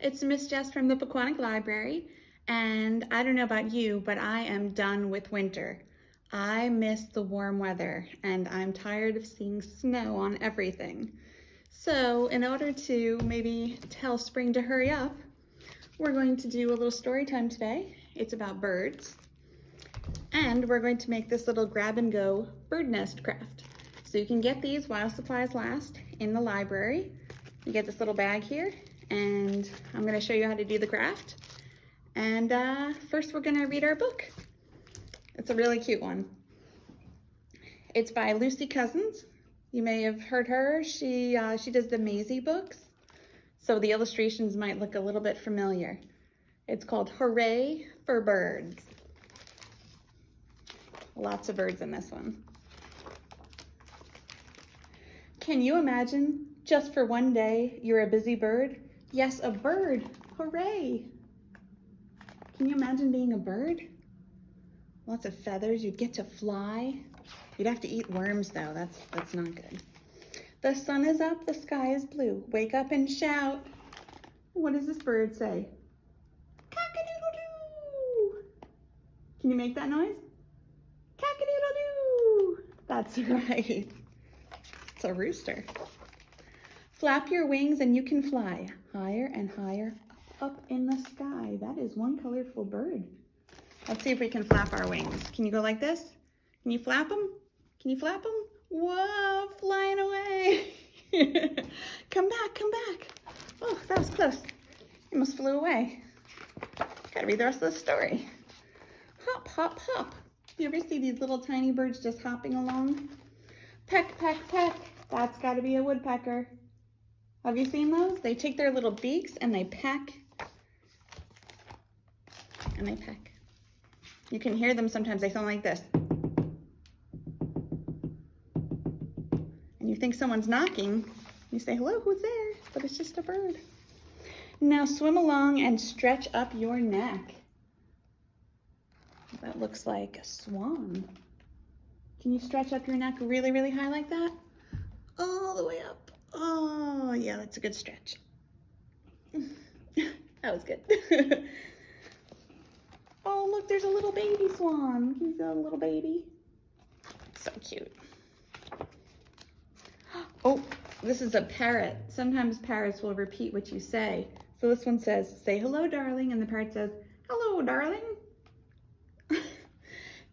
it's Miss Jess from the Pequannock Library, and I don't know about you, but I am done with winter. I miss the warm weather, and I'm tired of seeing snow on everything. So in order to maybe tell spring to hurry up, we're going to do a little story time today. It's about birds, and we're going to make this little grab and go bird nest craft. So you can get these while supplies last in the library. You get this little bag here, and I'm going to show you how to do the craft. And first we're going to read our book. It's a really cute one. It's by Lucy Cousins. You may have heard her. She does the Maisie books, so the illustrations might look a little bit familiar. It's called Hooray for Birds. Lots of birds in this one. Can you imagine, just for one day, you're a busy bird? Yes, a bird. Hooray! Can you imagine being a bird? Lots of feathers. You'd get to fly. You'd have to eat worms, though. That's not good. The sun is up. The sky is blue. Wake up and shout. What does this bird say? Cock-a-doodle-doo! Can you make that noise? Cock-a-doodle-doo! That's right. It's a rooster. Flap your wings and you can fly higher and higher up in the sky. That is one colorful bird. Let's see if we can flap our wings. Can you go like this? Can you flap them? Can you flap them? Whoa, flying away. Come back, come back. Oh, that was close. It almost flew away. Gotta read the rest of the story. Hop, hop, hop. You ever see these little tiny birds just hopping along? Peck, peck, peck. That's gotta be a woodpecker. Have you seen those? They take their little beaks and they peck. And they peck. You can hear them sometimes. They sound like this. And you think someone's knocking. You say, hello, who's there? But it's just a bird. Now swim along and stretch up your neck. That looks like a swan. Can you stretch up your neck really, really high like that? All the way up. Oh, yeah, that's a good stretch. That was good. Oh, look, there's a little baby swan. Can you see a little baby? So cute. Oh, this is a parrot. Sometimes parrots will repeat what you say. So this one says, say hello, darling. And the parrot says, hello, darling.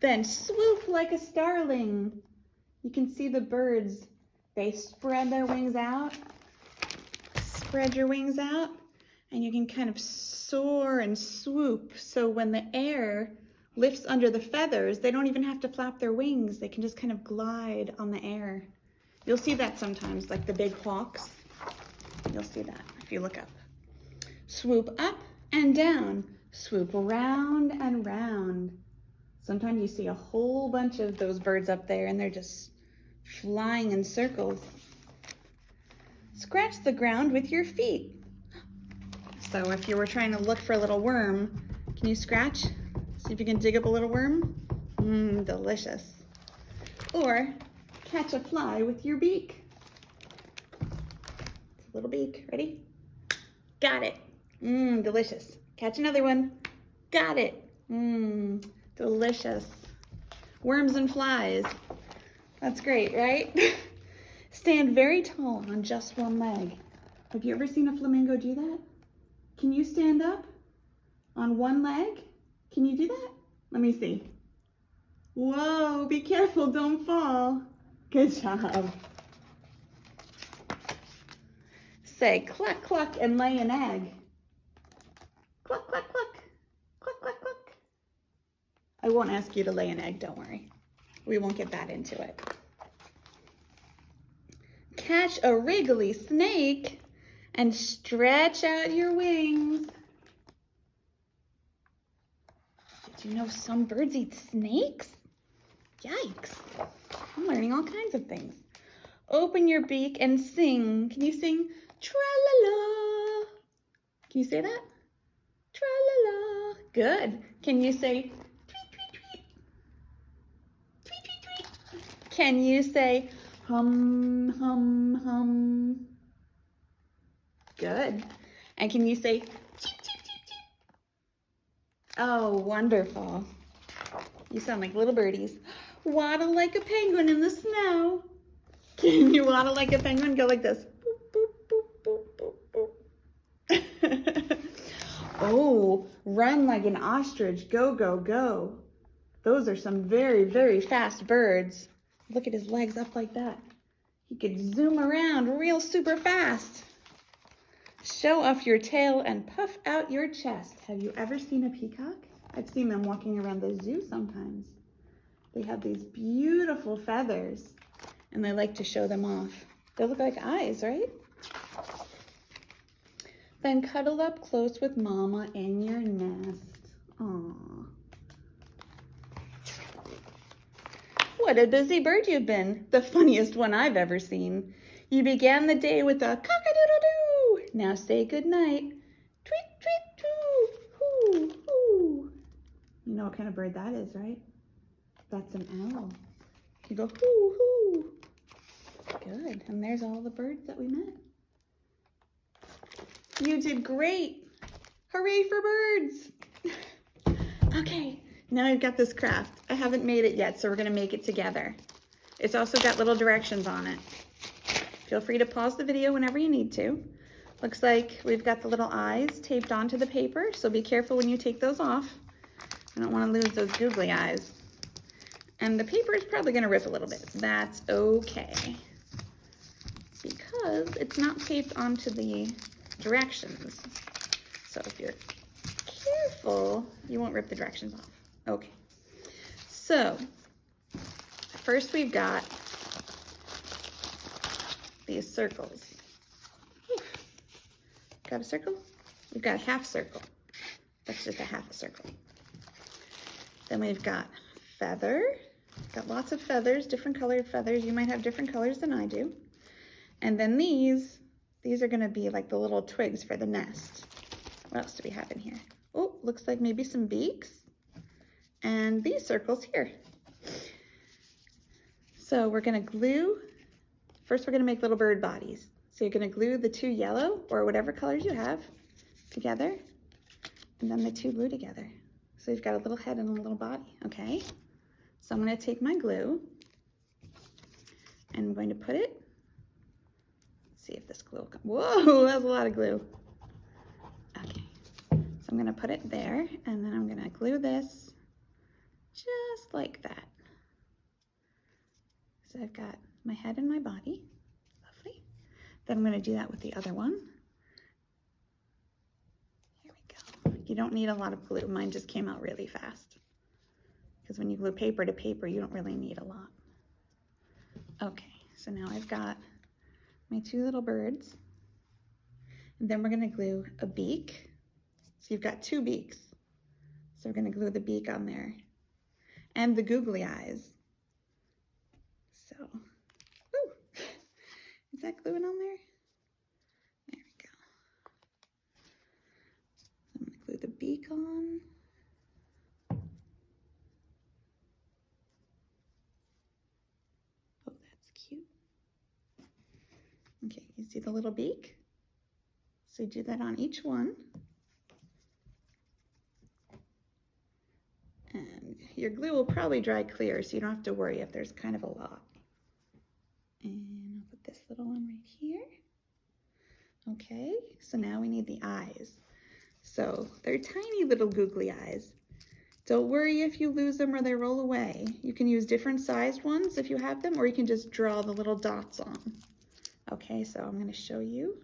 Then swoop like a starling. You can see the birds. They spread their wings out. Spread your wings out. And you can kind of soar and swoop. So when the air lifts under the feathers, they don't even have to flap their wings. They can just kind of glide on the air. You'll see that sometimes, like the big hawks. You'll see that if you look up. Swoop up and down. Swoop round and round. Sometimes you see a whole bunch of those birds up there and they're just flying in circles. Scratch the ground with your feet. So if you were trying to look for a little worm, can you scratch? See if you can dig up a little worm? Delicious. Or catch a fly with your beak. Little beak, ready? Got it. Delicious. Catch another one. Got it. Delicious. Worms and flies. That's great, right? Stand very tall on just one leg. Have you ever seen a flamingo do that? Can you stand up on one leg? Can you do that? Let me see. Whoa, be careful, don't fall. Good job. Say cluck, cluck, and lay an egg. Cluck, cluck, cluck. Cluck, cluck, cluck. I won't ask you to lay an egg, don't worry. We won't get that into it. Catch a wriggly snake and stretch out your wings. Did you know some birds eat snakes? Yikes. I'm learning all kinds of things. Open your beak and sing. Can you sing? Tra-la-la. Can you say that? Tra-la-la. Good. Can you say tweet, tweet, tweet? Tweet, tweet, tweet. Can you say hum, hum, hum? Good. And can you say, cheep, cheep, cheep, cheep? Oh, wonderful. You sound like little birdies. Waddle like a penguin in the snow. Can you waddle like a penguin? Go like this. Boop, boop, boop, boop, boop, boop. Oh, run like an ostrich. Go, go, go. Those are some very, very fast birds. Look at his legs up like that. He could zoom around real super fast. Show off your tail and puff out your chest. Have you ever seen a peacock? I've seen them walking around the zoo sometimes. They have these beautiful feathers and they like to show them off. They look like eyes, right? Then cuddle up close with Mama in your nest. Aww. What a busy bird you've been. The funniest one I've ever seen. You began the day with a cock-a-doodle-doo. Now say goodnight. Tweet, tweet, tweet, hoo, hoo. You know what kind of bird that is, right? That's an owl. You go hoo, hoo. Good. And there's all the birds that we met. You did great. Hooray for birds. Okay, now I've got this craft. I haven't made it yet, so we're gonna make it together. It's also got little directions on it. Feel free to pause the video whenever you need to. Looks like we've got the little eyes taped onto the paper, so be careful when you take those off. I don't wanna lose those googly eyes. And the paper is probably gonna rip a little bit. That's okay, because it's not taped onto the directions. So if you're careful, you won't rip the directions off. Okay, so first we've got these circles. Got a circle? We've got a half circle. That's just a half a circle. Then we've got feather. Got lots of feathers, different colored feathers. You might have different colors than I do. And then these are gonna be like the little twigs for the nest. What else do we have in here? Oh, looks like maybe some beaks. And these circles here. So we're gonna glue, first we're gonna make little bird bodies. So you're gonna glue the two yellow or whatever colors you have together, and then the two glue together. So you've got a little head and a little body, okay? So I'm gonna take my glue and I'm going to put it, let's see if this glue will come. Whoa, that's a lot of glue. Okay, so I'm gonna put it there and then I'm gonna glue this just like that. So I've got my head and my body, lovely. Then I'm gonna do that with the other one. Here we go. You don't need a lot of glue. Mine just came out really fast. Because when you glue paper to paper, you don't really need a lot. Okay, so now I've got my two little birds. And then we're gonna glue a beak. So you've got two beaks. So we're gonna glue the beak on there. And the googly eyes. So, ooh, is that gluing on there? There we go. So I'm gonna glue the beak on. Oh, that's cute. Okay, you see the little beak? So you do that on each one. And your glue will probably dry clear, so you don't have to worry if there's kind of a lot. And I'll put this little one right here. Okay, so now we need the eyes. So they're tiny little googly eyes. Don't worry if you lose them or they roll away. You can use different sized ones if you have them, or you can just draw the little dots on. Okay, so I'm gonna show you,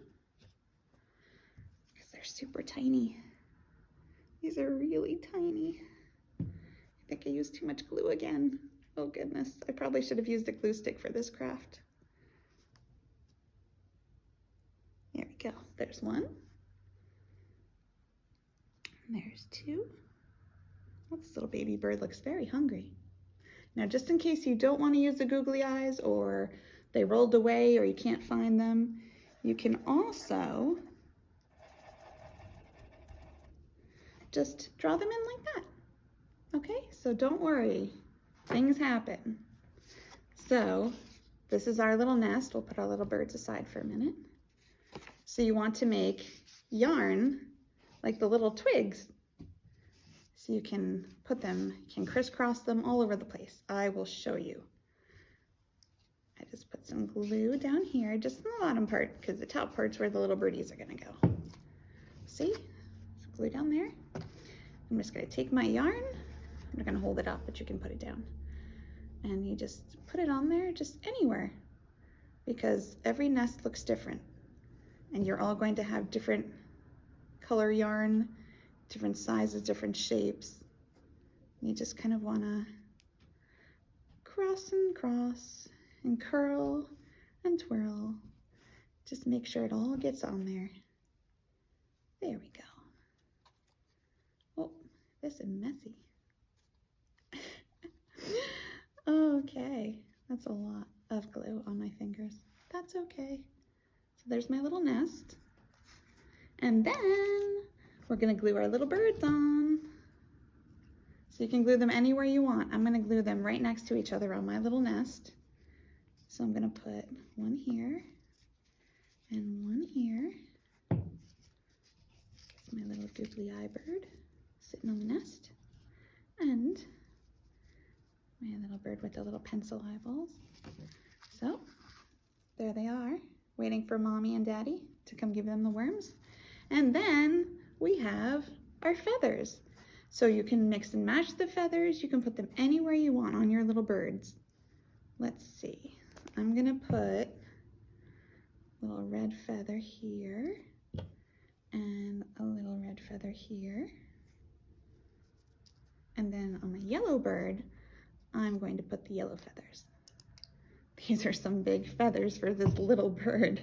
because they're super tiny. These are really tiny. I think I used too much glue again. Oh goodness, I probably should have used a glue stick for this craft. There we go, there's one. And there's two. Oh, this little baby bird looks very hungry. Now, just in case you don't want to use the googly eyes or they rolled away or you can't find them, you can also just draw them in like that. Okay, so don't worry, things happen. So this is our little nest. We'll put our little birds aside for a minute. So you want to make yarn, like the little twigs. So you can put them, you can crisscross them all over the place. I will show you. I just put some glue down here, just in the bottom part, because the top part's where the little birdies are gonna go. See? Glue down there. I'm just gonna take my yarn. I'm not gonna hold it up, but you can put it down. And you just put it on there, just anywhere, because every nest looks different. And you're all going to have different color yarn, different sizes, different shapes. You just kind of wanna cross and curl and twirl. Just make sure it all gets on there. There we go. Oh, this is messy. Okay, that's a lot of glue on my fingers. That's okay. So there's my little nest. And then we're gonna glue our little birds on. So you can glue them anywhere you want. I'm gonna glue them right next to each other on my little nest. So I'm gonna put one here and one here. There's my little googly eye bird sitting on the nest. And my little bird with the little pencil eyeballs. So there they are, waiting for mommy and daddy to come give them the worms. And then we have our feathers. So you can mix and match the feathers. You can put them anywhere you want on your little birds. Let's see. I'm gonna put a little red feather here and a little red feather here. And then on my yellow bird, I'm going to put the yellow feathers. These are some big feathers for this little bird.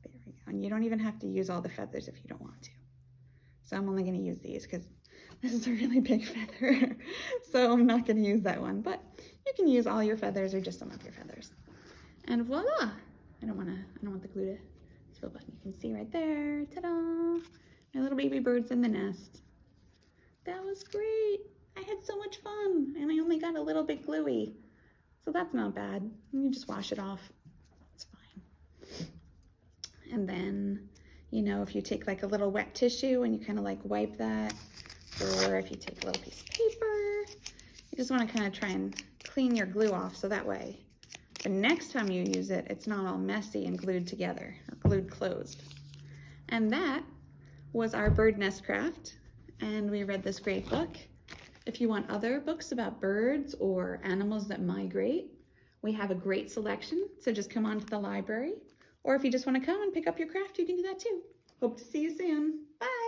There we go. And you don't even have to use all the feathers if you don't want to. So I'm only going to use these because this is a really big feather. So I'm not going to use that one, but you can use all your feathers or just some of your feathers. And voila! I don't want the glue to spill, but you can see right there. Ta-da! My little baby bird's in the nest. That was great. I had so much fun, and I only got a little bit gluey. So that's not bad. You just wash it off. It's fine. And then, you know, if you take like a little wet tissue and you kind of like wipe that, or if you take a little piece of paper, you just want to kind of try and clean your glue off so that way the next time you use it, it's not all messy and glued together or glued closed. And that was our bird nest craft. And we read this great book. If you want other books about birds or animals that migrate, we have a great selection. So just come on to the library. Or if you just want to come and pick up your craft, you can do that too. Hope to see you soon. Bye.